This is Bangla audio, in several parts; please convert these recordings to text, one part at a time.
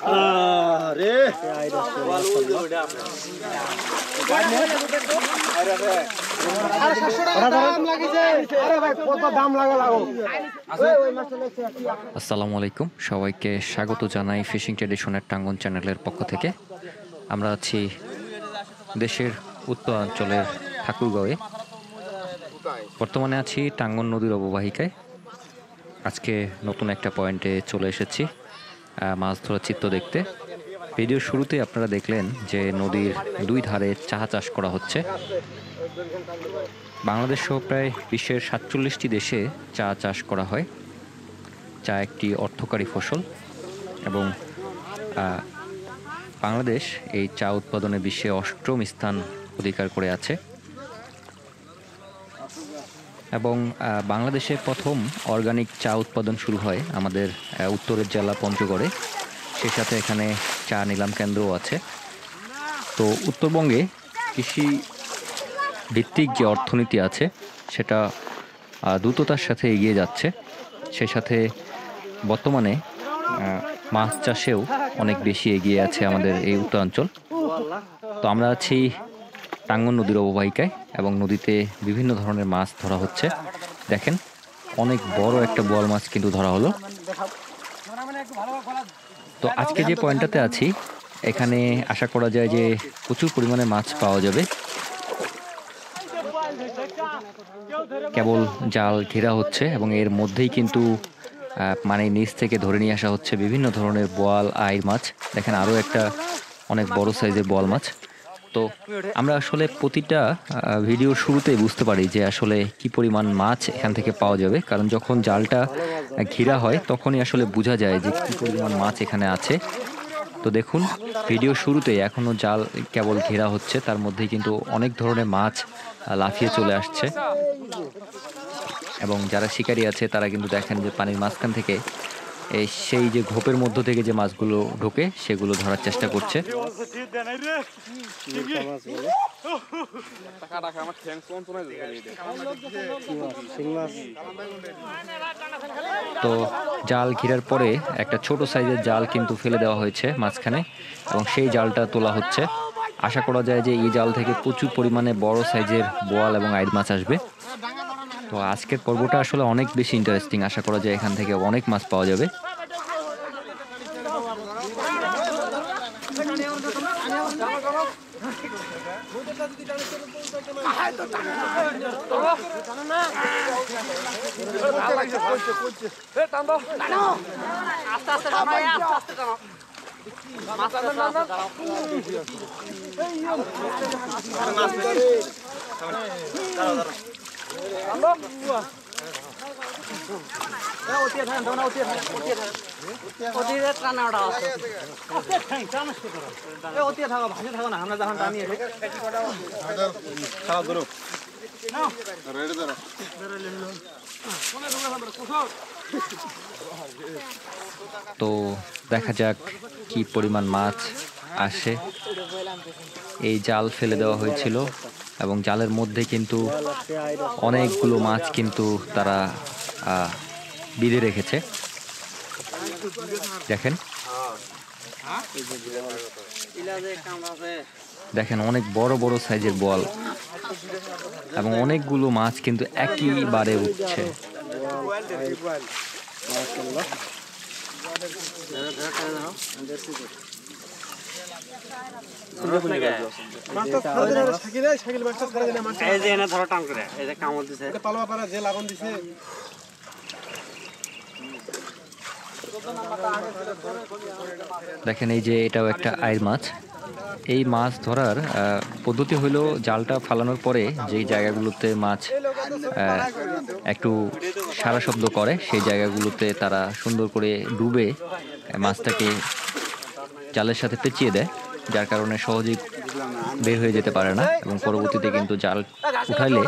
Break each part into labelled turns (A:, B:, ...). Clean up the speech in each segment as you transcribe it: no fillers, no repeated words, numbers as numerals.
A: আরে
B: আসসালামু আলাইকুম, সবাইকে স্বাগত জানাই ফিশিং ট্রেডিশনের টাঙ্গন চ্যানেলের পক্ষ থেকে। আমরা আছি দেশের উত্তরাঞ্চলের ঠাকুরগাঁওয়ে। বর্তমানে আছি টাঙ্গন নদীর অববাহিকায়। আজকে নতুন একটা পয়েন্টে চলে এসেছি মাছ ধরার চিত্র দেখতে। ভিডিওর শুরুতে আপনারা দেখলেন যে নদীর দুই ধারে চা চাষ করা হচ্ছে। বাংলাদেশ সহ প্রায় বিশ্বের 47টি দেশে চা চাষ করা হয়। চা একটি অর্থকারী ফসল এবং বাংলাদেশ এই চা উৎপাদনে বিশ্বে 8ম স্থান অধিকার করে আছে এবং বাংলাদেশে প্রথম অর্গানিক চা উৎপাদন শুরু হয় আমাদের উত্তরের জেলা পঞ্চগড়ে। সেই সাথে এখানে চা নিলাম কেন্দ্রও আছে। তো উত্তরবঙ্গে কৃষি ভিত্তিক যে অর্থনীতি আছে সেটা দ্রুততার সাথে এগিয়ে যাচ্ছে। সেই সাথে বর্তমানে মাছ চাষেও অনেক বেশি এগিয়ে আছে আমাদের এই উত্তরাঞ্চল। তো আমরা আছি টাঙ্গন নদীর অববাহিকায় এবং নদীতে বিভিন্ন ধরনের মাছ ধরা হচ্ছে। দেখেন, অনেক বড় একটা বোয়াল মাছ কিন্তু ধরা হলো। তো আজকে যে পয়েন্টটাতে আছি এখানে আশা করা যায় যে প্রচুর পরিমাণে মাছ পাওয়া যাবে। কেবল জাল ঘেরা হচ্ছে এবং এর মধ্যেই কিন্তু মানে নিচ থেকে ধরে নিয়ে আসা হচ্ছে বিভিন্ন ধরনের বোয়াল, আইড় মাছ। দেখেন আরও একটা অনেক বড় সাইজের বোয়াল মাছ। তো আমরা আসলে প্রতিটা ভিডিওর শুরুতেই বুঝতে পারি যে আসলে কি পরিমাণ মাছ এখান থেকে পাওয়া যাবে, কারণ যখন জালটা ঘেরা হয় তখনই আসলে বোঝা যায় যে কি পরিমাণ মাছ এখানে আছে। তো দেখুন, ভিডিও শুরুতেই এখনও জাল কেবল ঘেরা হচ্ছে, তার মধ্যেই কিন্তু অনেক ধরনের মাছ লাফিয়ে চলে আসছে এবং যারা শিকারী আছে তারা কিন্তু দেখেন যে পানির মাঝখান থেকে সেই যে ঘোপের মধ্য থেকে যে মাছগুলো ঢোকে সেগুলো ধরার চেষ্টা করছে। তো জাল ঘেরার পরে একটা ছোট সাইজের জাল কিন্তু ফেলে দেওয়া হয়েছে মাঝখানে এবং সেই জালটা তোলা হচ্ছে। আশা করা যায় যে এই জাল থেকে প্রচুর পরিমাণে বড় সাইজের বোয়াল এবং আইড় মাছ আসবে। তো আজকের পর্বটা আসলে অনেক বেশি ইন্টারেস্টিং। আশা করা যায় এখান থেকে অনেক মাছ পাওয়া যাবে। তো দেখা যাক কি পরিমাণ মাছ আসে। এই জাল ফেলে দেওয়া হয়েছিল এবং জালের মধ্যে কিন্তু অনেকগুলো মাছ কিন্তু তারা বেঁধে রেখেছে। দেখেন দেখেন অনেক বড় বড় সাইজের বোয়াল এবং অনেকগুলো মাছ কিন্তু একইবারে উঠছে। দেখেন এই যে এটাও একটা আইড় মাছ। এই মাছ ধরার পদ্ধতি হলো জালটা ফালানোর পরে যেই জায়গাগুলোতে মাছ একটু সারা শব্দ করে সেই জায়গাগুলোতে তারা সুন্দর করে ডুবে মাছটাকে জালের সাথে পেঁচিয়ে দেয়, যার কারণে সহজেই বের হয়ে যেতে পারে না এবং পরবর্তীতে কিন্তু জাল উঠাইলে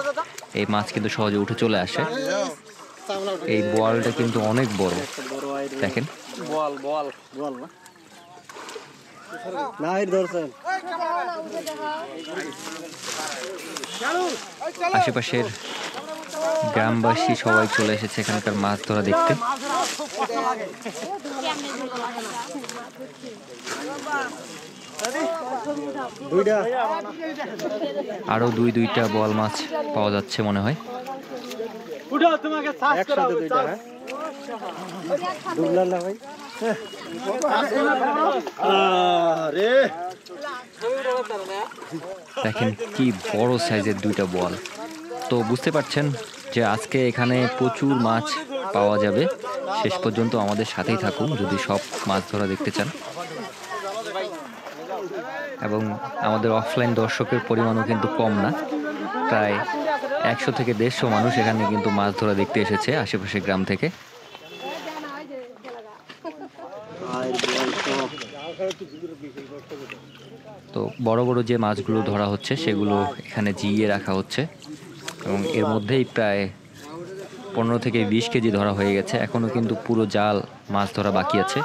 B: এই মাছ কিন্তু সহজে উঠে চলে আসে। এই বোয়ালটা কিন্তু অনেক বড়, দেখেন। আশেপাশের গ্রামবাসী সবাই চলে এসেছে এখানকার মাছ ধরা দেখতে। আরো দুইটা বোয়াল মাছ পাওয়া যাচ্ছে মনে হয়। দেখেন কি বড় সাইজের দুইটা বোয়াল। তো বুঝতে পারছেন যে আজকে এখানে প্রচুর মাছ পাওয়া যাবে। শেষ পর্যন্ত আমাদের সাথেই থাকুন যদি সব মাছ ধরা দেখতে চান। এবং আমাদের অফলাইন দর্শকের পরিমাণও কিন্তু কম না, প্রায় 100 থেকে 150 মানুষ এখানে কিন্তু মাছ ধরা দেখতে এসেছে আশেপাশের গ্রাম থেকে। তো বড় বড় যে মাছগুলো ধরা হচ্ছে সেগুলো এখানে জিইয়ে রাখা হচ্ছে এবং এর মধ্যেই প্রায় 15 থেকে 20 কেজি ধরা হয়ে গেছে। এখনো কিন্তু পুরো জাল মাছ ধরা বাকি আছে।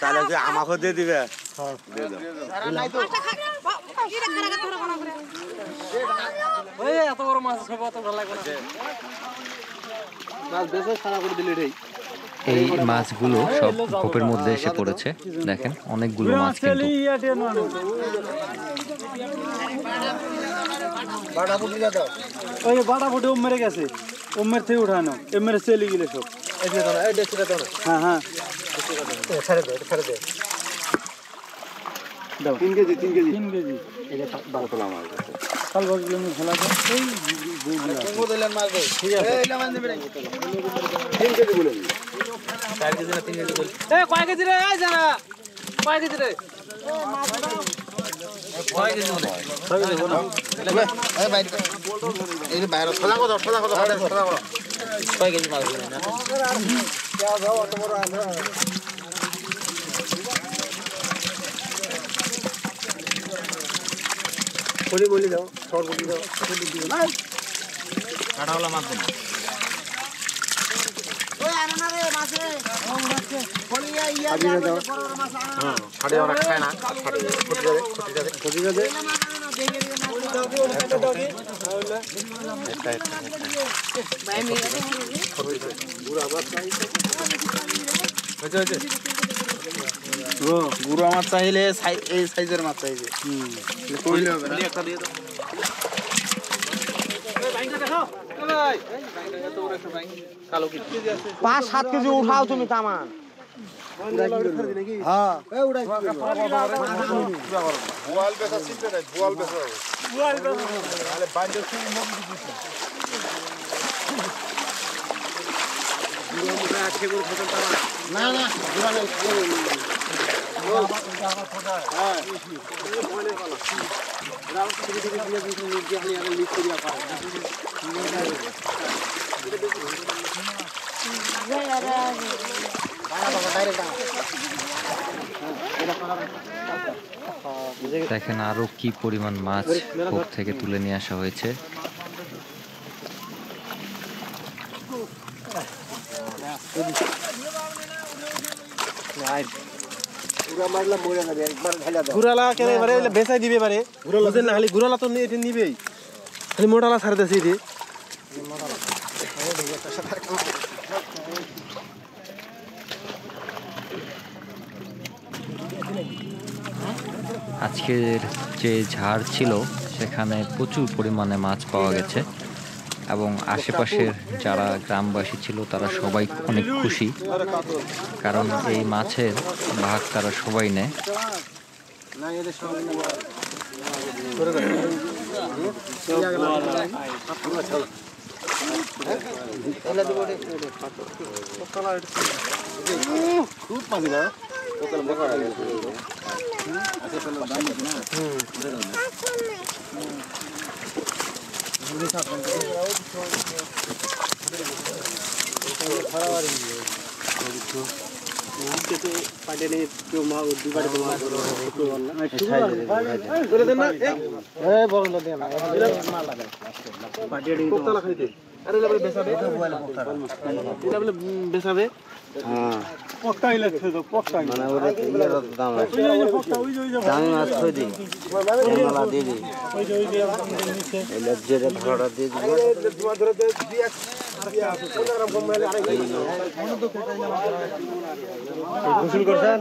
A: তাহলে কি আমাকে দিয়ে দিবে?
B: এই মাছগুলো সব খোপের মধ্যে এসে পড়েছে। দেখেন অনেকগুলো মাছ কিন্তু।
C: ওই বাটা ফুটে মেরে গেছে, ওমের থেকে উঠানো, এমের চলে গেলে সব। হ্যাঁ হ্যাঁ, 3 কেজি। কাল বছর খেলা ঠিক আছে। কয় কেজি রে? কয় কেজি রে? বলি দাও, সরবতি দাও, কাটাওয়ালা মাছ দেন। গুড়া মাছ চাইলে এই সাইজের মাছ চাইছে।
A: 5-7 কেজি উঠাও তুমি তামান। না না
B: দেখেন আরো কি পরিমাণ মাছ খোপ থেকে তুলে নিয়ে আসা হয়েছে।
C: ঘুরালা বেচাই দিবে পারে, না খালি ঘুরালা তো নিবেই, খালি মোটালা ছাড়ে দিয়েছে এটি।
B: আজকের যে ঝাড় ছিল সেখানে প্রচুর পরিমাণে মাছ পাওয়া গেছে এবং আশেপাশের যারা গ্রামবাসী ছিল তারা সবাই অনেক খুশি, কারণ এই মাছের ভাগ তারা সবাই নেয়।
A: দামি মাছ থই দিই মালা দিয়ে দিই যেটা ভাড়াটা দিয়ে দিই গোসল করছেন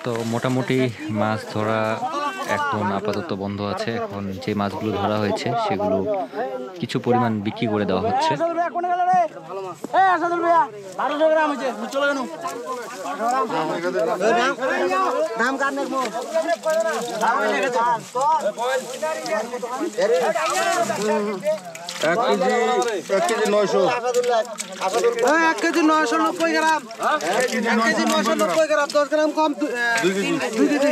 B: তো মোটামুটি মাছ ধরা এখন আপাতত বন্ধ আছে। এখন যে মাছগুলো ধরা হয়েছে সেগুলো কিছু পরিমাণ বিক্রি করে দেওয়া হচ্ছে।
D: এক কেজি 900
A: 1 কেজি 990 গ্রাম 1 কেজি 990 গ্রাম 10 গ্রাম কম 2 কেজি 2 কেজি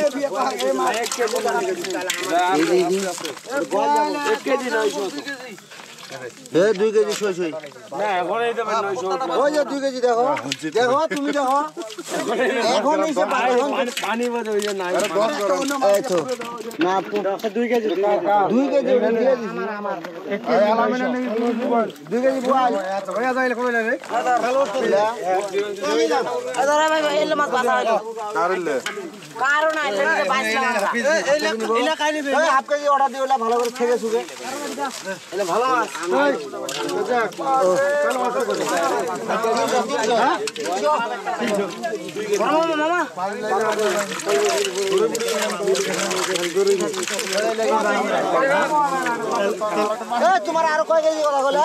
A: 1 কেজি 900 2 কেজি সই সই না এখন এই দেবেন 900 ওই যে 2 কেজি দেখো দেখো তুমি দেখো এখন এই যে পানি বাজে ওই যে নাই এই তো না 2 কেজি 2 কেজি দিয়ে দিছি আমার 1 কেজি আলামিনা নেই 2 কেজি বল হইয়া যাইলে কই লাগে ভালো তো আদারা ভাই এলে মাছ বাসা হইলো কারলে কারণ আইলে 22 টাকা এলা কাই নেবে এই হাফ কেজি অর্ডার দিওলা ভালো করে থেকে সুগে এলে ভালো মাছ মামা তোমার আরো কয় কেজি কলা গলে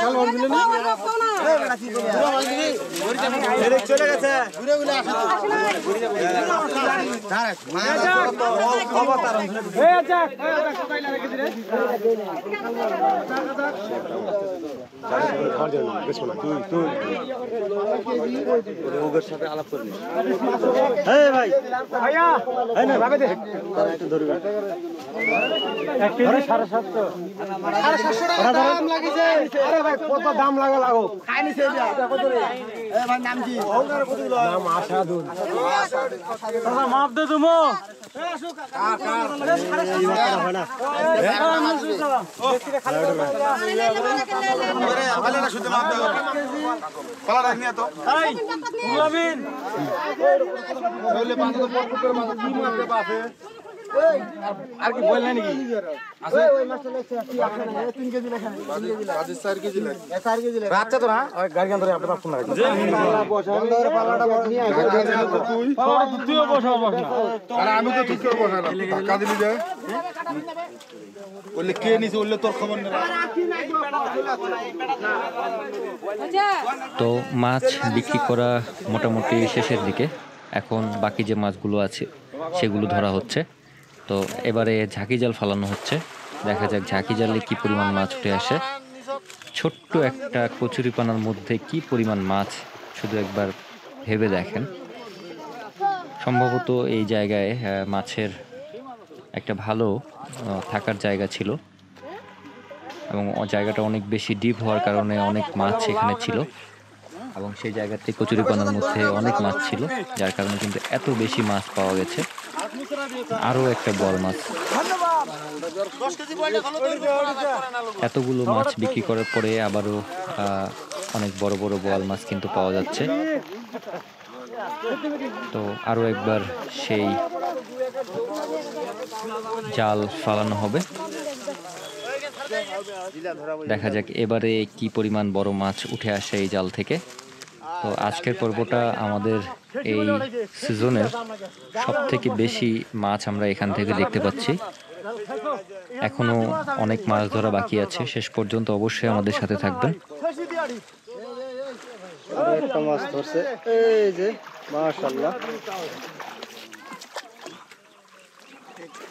A: চলে গেছে সাথে আলাপ করবি ভাই ভাইয়া একটু ধরবে 750 দাম লাগিছে আরে ভাই কত দাম লাগো খাইনি সে ভাই নাম কি নাম আশাদুল দাদা মাপ দে তুমি আর কি বললেন নাকি আছে ওই মাছটা লেখছে 3 কেজি লেখা 4 কেজি লেখা 4 কেজি লেখা আচ্ছা তো না ওই গাড়ি ধরে আপনারা ফোন রাখবেন বন্ধর পালাটা নিয়ে তুই তুইও বসাও বস না আরে আমি তো ঠিক করে বসালাম টাকা দিলি যায় বললে কে নিছে বললে তোর খবর না
B: তো মাছ বিক্রি করা মোটামুটি শেষের দিকে। এখন বাকি যে মাছগুলো আছে সেগুলো ধরা হচ্ছে। তো এবারে ঝাঁকি জাল ফালানো হচ্ছে, দেখা যাক ঝাঁকি জালে কি পরিমাণ মাছ উঠে আসে। ছোট্ট একটা কচুরিপানার মধ্যে কি পরিমাণ মাছ শুধু একবার ভেবে দেখেন। সম্ভবত এই জায়গায় মাছের একটা ভালো থাকার জায়গা ছিল এবং জায়গাটা অনেক বেশি ডিপ হওয়ার কারণে অনেক মাছ এখানে ছিল এবং সেই জায়গাতে কচুরিপানার মধ্যে অনেক মাছ ছিল, যার কারণে কিন্তু এত বেশি মাছ পাওয়া গেছে। আরও একটা বড় মাছ। এতগুলো মাছ বিক্রি করার পরে আবারও অনেক বড় বড় বোয়াল মাছ কিন্তু পাওয়া যাচ্ছে। তো আরও একবার সেই জাল ফালানো হবে, দেখা যাক এবারে কি পরিমাণ বড় মাছ উঠে আসে এই জাল থেকে। তো আজকের পর্বটা আমাদের এই সিজনের সবথেকে বেশি মাছ আমরা এখান থেকে দেখতে পাচ্ছি। এখনো অনেক মাছ ধরা বাকি আছে, শেষ পর্যন্ত অবশ্যই আমাদের সাথে থাকবেন।
A: একটা মাছ ধরছে এই যে মাশাআল্লাহ,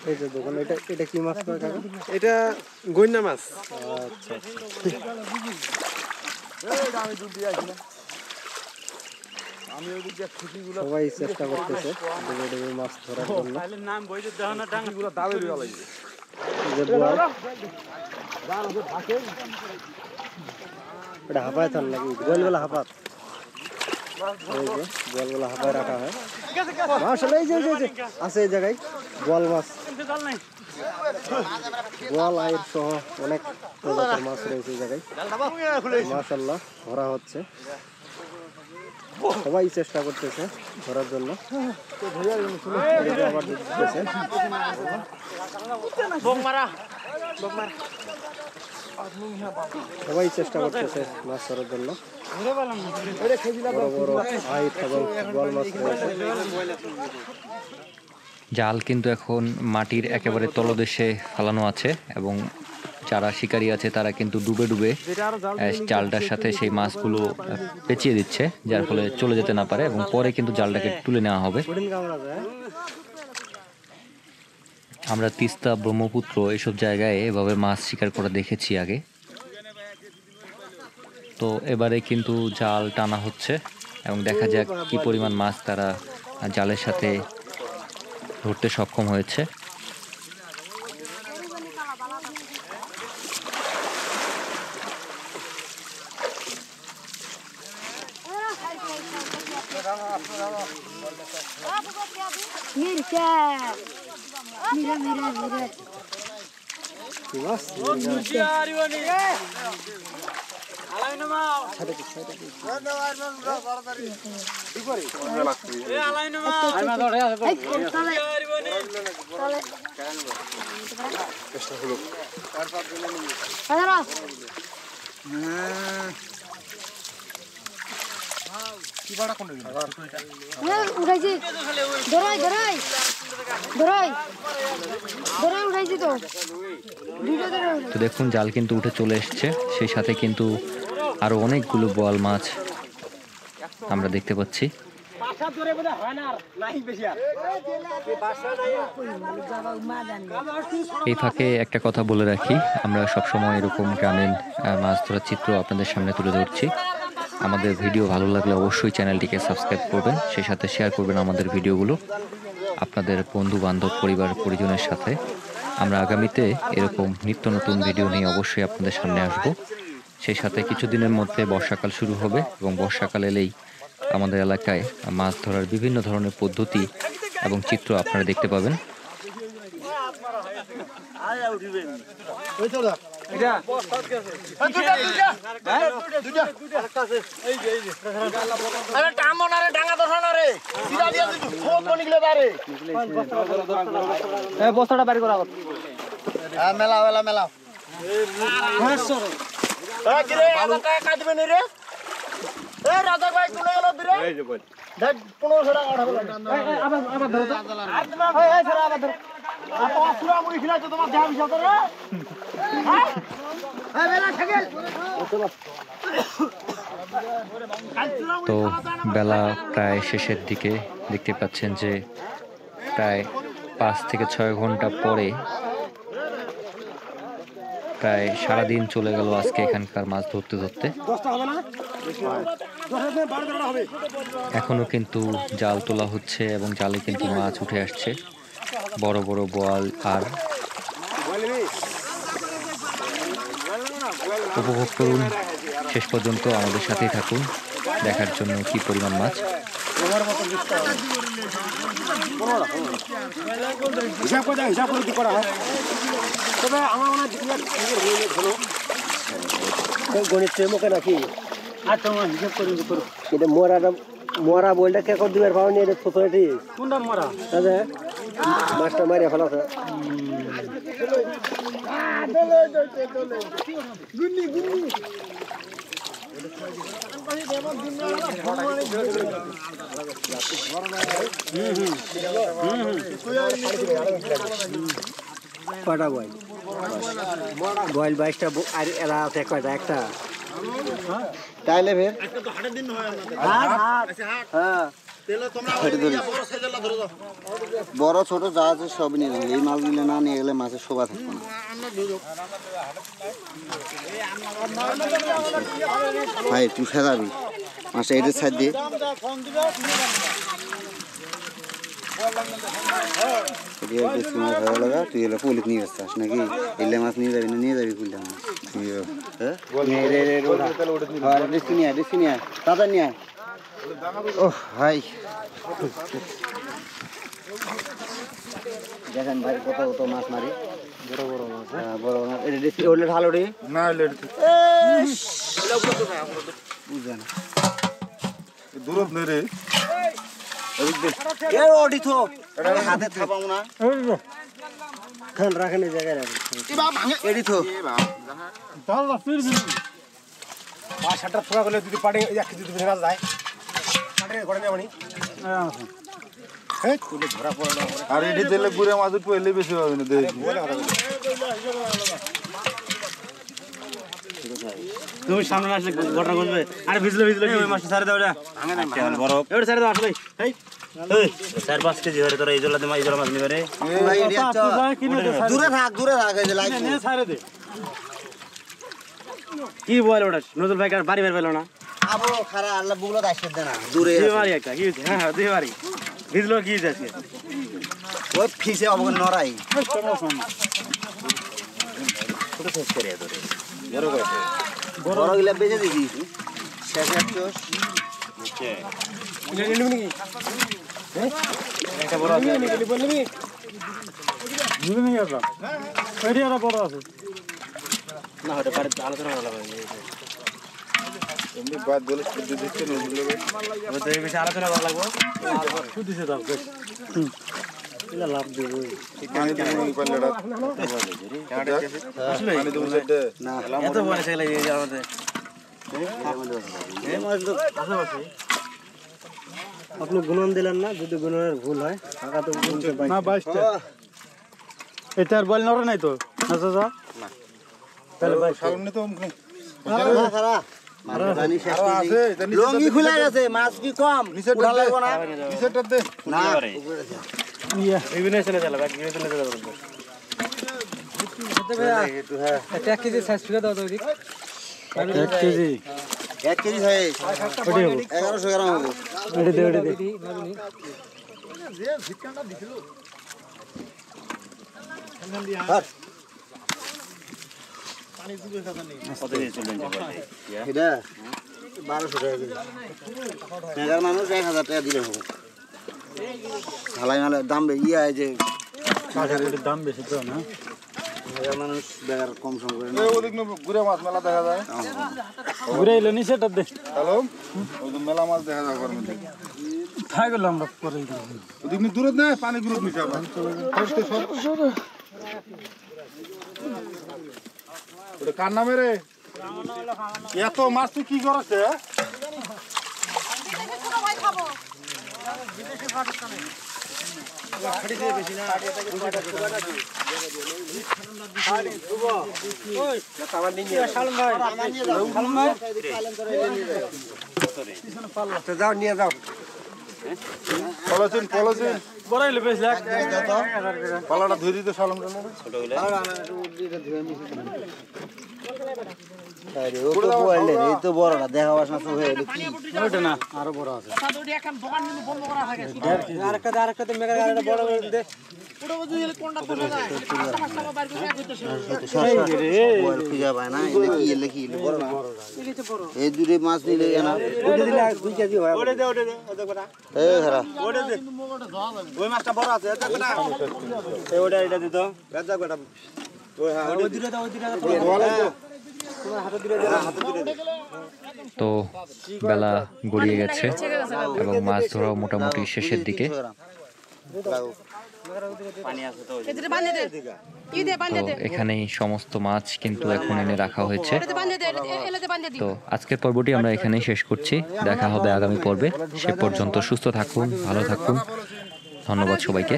A: এই যে দেখুন এটা কি মাছ কাকা?
D: এটা গইনা মাছ।
A: আচ্ছা সবাই চেষ্টা করতেছে মাছ ধরার জন্য। এটা হাঁপায় থান নাকি গোলবেলা হাঁপাত গোলবেলা হাঁপায় রাখা হয় মাশাআল্লাহ এই যে আছে এই জায়গায় গোয়াল মাছ গোয়াল আয়ের সহ অনেক প্রজাতির মাছ রয়েছে এই জায়গায় মাশাআল্লাহ ধরা হচ্ছে সবাই চেষ্টা করতেছে ধরার জন্য আবার দিতেছে সবাই চেষ্টা করতেছে মাছ ধরার জন্য বড় বড় আইট এবং গোয়াল মাছ রয়েছে
B: জাল কিন্তু এখন মাটির একেবারে তলদেশে ফেলানো আছে এবং যারা শিকারী আছে তারা কিন্তু ডুবে ডুবে জালটার সাথে সেই মাছগুলো পেঁচিয়ে দিচ্ছে যার ফলে চলে যেতে না পারে এবং পরে কিন্তু জালটাকে তুলে নেওয়া হবে। আমরা তিস্তা ব্রহ্মপুত্র এসব জায়গায় এভাবে মাছ শিকার করে দেখেছি আগে, তো এবারে কিন্তু জাল টানা হচ্ছে এবং দেখা যাক কি পরিমাণ মাছ তারা জালের সাথে ধরতে সক্ষম হয়েছে। তো দেখুন জাল কিন্তু উঠে চলে এসছে, সেই সাথে কিন্তু আরো অনেকগুলো বোয়াল মাছ আমরা দেখতে পাচ্ছি। এই ফাঁকে একটা কথা বলে রাখি, আমরা সবসময় এরকম গ্রামীণ মাছ ধরার চিত্র আপনাদের সামনে তুলে ধরছি। আমাদের ভিডিও ভালো লাগলে অবশ্যই চ্যানেলটিকে সাবস্ক্রাইব করবেন, সেই সাথে শেয়ার করবেন আমাদের ভিডিওগুলো আপনাদের বন্ধু বান্ধব পরিবার পরিজনের সাথে। আমরা আগামীতে এরকম নিত্য নতুন ভিডিও নিয়ে অবশ্যই আপনাদের সামনে আসব। সেই সাথে কিছুদিনের মধ্যে বর্ষাকাল শুরু হবে এবং বর্ষাকাল এলেই আমাদের এলাকায় মাছ ধরার বিভিন্ন ধরনের পদ্ধতি এবং চিত্র আপনারা দেখতে পাবেন।
A: বস্তাটা বাড়ি করা মেলা মেলা মেলা রাজা ভাই চলে গেল দূরে 1500 টাকা
B: তো বেলা প্রায় শেষের দিকে দেখতে পাচ্ছেন যে প্রায় 5 থেকে 6 ঘন্টা পরে প্রায় সারাদিন চলে গেল আজকে এখানকার মাছ ধরতে ধরতে। এখনো কিন্তু জাল তোলা হচ্ছে এবং জালে কিন্তু মাছ উঠে আসছে, বড় বড় বোয়াল। আর উপভোগ করুন, শেষ পর্যন্ত আমাদের সাথেই থাকুন দেখার জন্য কি পরিমাণ মাছ।
A: গণিত মুখে নাকি এটা মরা বলটা কে কর দিবার পাওনি এটা সোসাইটি কোনটা মরা দাদা মাছটা মারিয়া ফেলাছে কয়টা বয় বয়েল 22টা আর এরা আছে কয়টা একটা তাইলে ফের বড় ছোট যা আছে সব নিয়ে নেবে, এই মাছগুলো না নিয়ে গেলে মাছের শোভা থাকবে না। ভাই তুই ফেরাবি মাছটা এটার সাইড দিয়ে বেশি মাছ ভালো লাগা তুই এলে পুলিশ নিয়ে আসছিস নাকি এলে মাছ নিয়ে যাবি না নিয়ে যাবি কুলটা মাছ বেশি নিয়ে তাড়াতাড়ি নিয়ে ও ভাই দেখেন ভাই কত কত মাছ মারি বড় বড় মাছ বড় মাছ এটা বেশি ওলে ঢালো রে
D: না হলে
A: বুঝে না
D: দূরত নেই রে
A: এ ওডি থো হাতে থাপাও না খান রাখেন এই জায়গায় রাখেন এডি থো
C: তাহলে ফির বি
D: পাঁচ সাতটা ফোড়া করলে যদি পাড়ে এক কেজি দুধ মাছ যায় পাড়ে ঘরে নেওয়া নি আর এটি তেলে গুড়ে মাছ উঠবো এলে বেশি পাবে না দেখি
C: তুমি সামনে আসলে ঘটনা ঘটবে আরে ভিজলো ভিজলো কি মাছ ছাড়ে দাও এটা বরফ এবারে ছাড়ে দাও আসলে এই 4-5 কেজি ধরে তোরা এই জলাতে মাছ জলা মাছ নিবে রে
A: দূরে থাক এই যে লাইট
C: নে ছাড়ে দে কি বল ওটা নজরুল ভাই কার বাড়ি বের পেলো না
A: আবো খারা আল্লাহ বুগলো দাইছে দে না দূরে
C: দুই বাড়ি একটা কি হইছে হ্যাঁ দুই বাড়ি ভিজলো কি হইছে আজকে
A: ওই ফিসে অবগ নরাই বড় গিলা বেজে দিবি শেষে একটুস
C: এটা বড় আছে নিলি বলবি নিবি নি আপা এরিয়াটা বড় আছে না হতে পারে আলোচনা ভালো হবে
D: এমনি বাদ বলে শুদ্ধ দিচ্ছে নজরুল
C: ওদের বেশি আলোচনা ভালো লাগবে শুদ্ধ দিতে দাও এটা লাভ দেব
D: পানি দেবো পাল্লাটা
C: আসলে
D: পানি দেবো সেটা
A: না
C: এত বড় ছেলে এই আমাদের
A: এই মাছ তো
C: আপনি গুণন দিলেন না যদি গুণনের ভুল হয় টাকা তো না 22টা এটা আর বল নরে নাই তো না চাচা তাহলে ভাই
D: সামনে তো
A: খারা পানি শেষ করে
D: আছে এটা নিচে
A: লঙ্গি খুলে গেছে মাছ কি কম উড়া লাগবে না
D: নিচেটা দে
A: না
C: ইয়া এইগুলো চলে চলে বাকি চলে চলে
A: একটু হ্যাঁ
C: 1 কেজি সাইজ ফিরে দাও তো দিক 1 কেজি
A: 1 কেজি হয় 1100 গ্রাম হবে
C: ওটা দে
A: হাট এটা 1200 টাকা কেজি নেগার মানুষ 1000 টাকা দিলে হবে ঢালাই মালে দাম ইয়া যে
C: কাঠের দাম বেশি তো না
A: নেগার মানুষ বেগার কম সম করে না
D: এই ওদিক না গুড়ে মাছ মেলা দেখা যায়
C: ঘুরে এলো নিচেটা দে
D: হ্যালো ওই যে মেলা মাছ দেখা যায় গরমের দিকে
C: খাই গেল আমরা পরে
D: ওদিক না দূরত না পানি দূরত নিচে আবার ওটা কার নামে রে এত মাছ তুই কি করছে
A: যাও নিয়ে যাও
D: পলাচিন পলাচিন
C: বড় হইলো বেশ লাখ
D: পালাটা ধরে দিতে সালাম ছোট হইলে
A: ও তো বললে এই তো বড়টা দেখা বাসনা তো হয়ে গেল কি
C: ওটা না আরো বড় আছে আরেকটা মেগা গাড়িটা বড় করে দে
A: বল খুঁজে পায় না এলে কি বড় না এই দূরে মাছ নিলে না ওটা দিলে 2 কেজি হয়
C: ওটা দে
A: এই খারা
C: ওটা দে ওই মাছটা বড় আছে দেখো না এই ওটা এটা দে তো রাজা বেটা ওই হ্যাঁ ওই দিরে দাও ওই দিরে
B: তো বেলা গড়িয়ে গেছে এবং মাছ ধরাও মোটামুটি শেষের দিকে। তো এখানেই সমস্ত মাছ কিন্তু এখন এনে রাখা হয়েছে। তো আজকের পর্বটি আমরা এখানেই শেষ করছি, দেখা হবে আগামী পর্বে। সে পর্যন্ত সুস্থ থাকুন, ভালো থাকুন, ধন্যবাদ সবাইকে।